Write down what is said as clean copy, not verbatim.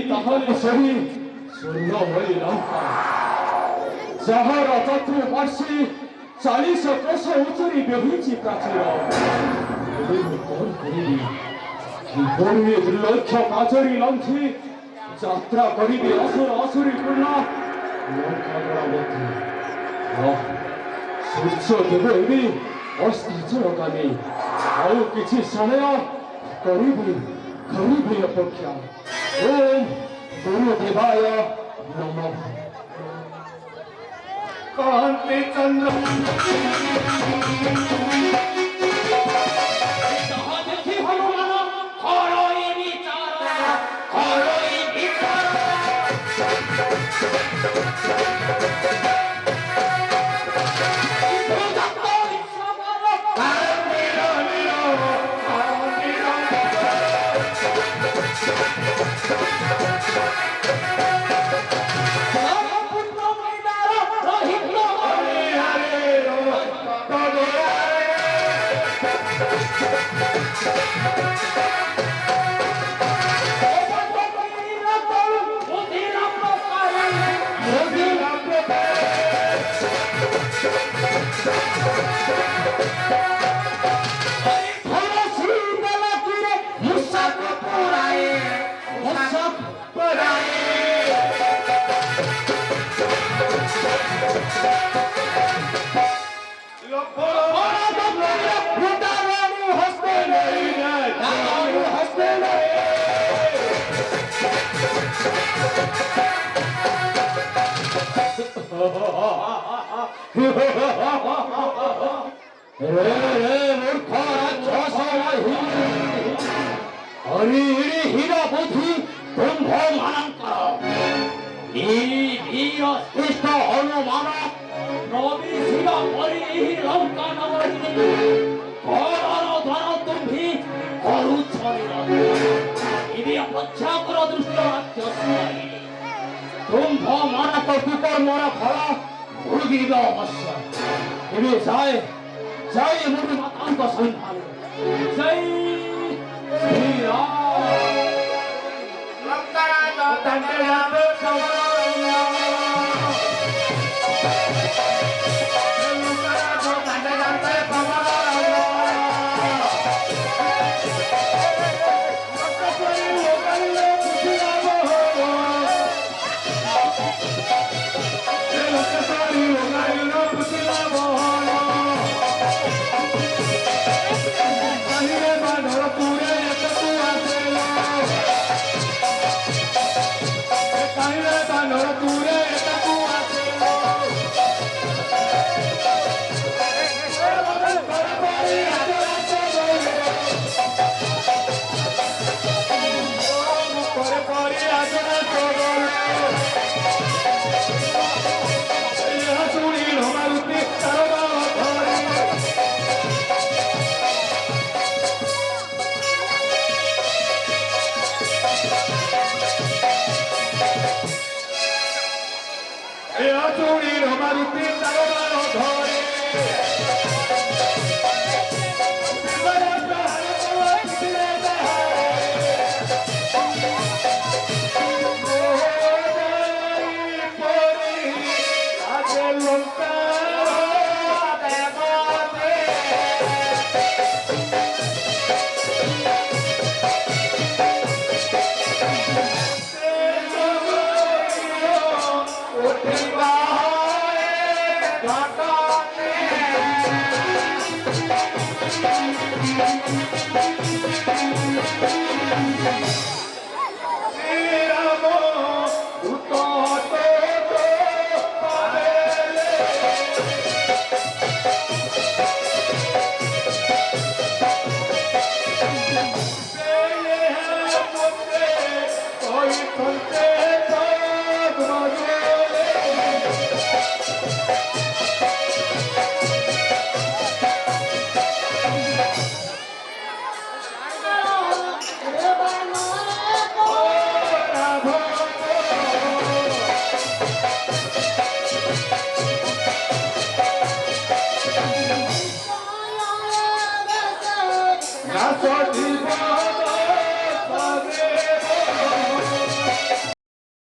তাহলে সেই স্বর্ণময়ী লঙ্কা যাহারা চতুর্পার্শ্বে 40 কোশ উঁচুরি বেহুচি প্রাচীর লক্ষ কাচরি লঙ্ঘি যাত্রা করিবে অসুর অসুরী পূর্ণ লঙ্কাগড়া মধ্যে সূর্য দেব এবে অস্তাচরকামী ଆଉ କିଛି ସମୟ କରିବି ଅପେକ୍ଷା ଓମ୍ ଗୁରୁଦେବାୟ ନମଃ। କାନ୍ତି ଚନ୍ଦ୍ର ଦେଖି ହନୁମାନ ହରଇ ବିଚାର ହରଇ ବିଚାର হীরা বুদ্ধি ব্রহ্ম মানঙ্কর বীর শ্রেষ্ঠ হনুমান প্রবেশিল পরি লঙ্কা নগরী ঘরর দ্বার তুম্ভি করুচ্ছরিল ইবে অপচ্ছাকর দৃষ্ট রাক্ষসী ব্রহ্ম মানক কুকর্মর ফল ভোগিব অবশ্য এবে যায় জয় মুনি মাতাঙ্ক সন্ধান জয় শ্রীরাম লঙ্কারাজ দণ্ডরাজ Bye. যদি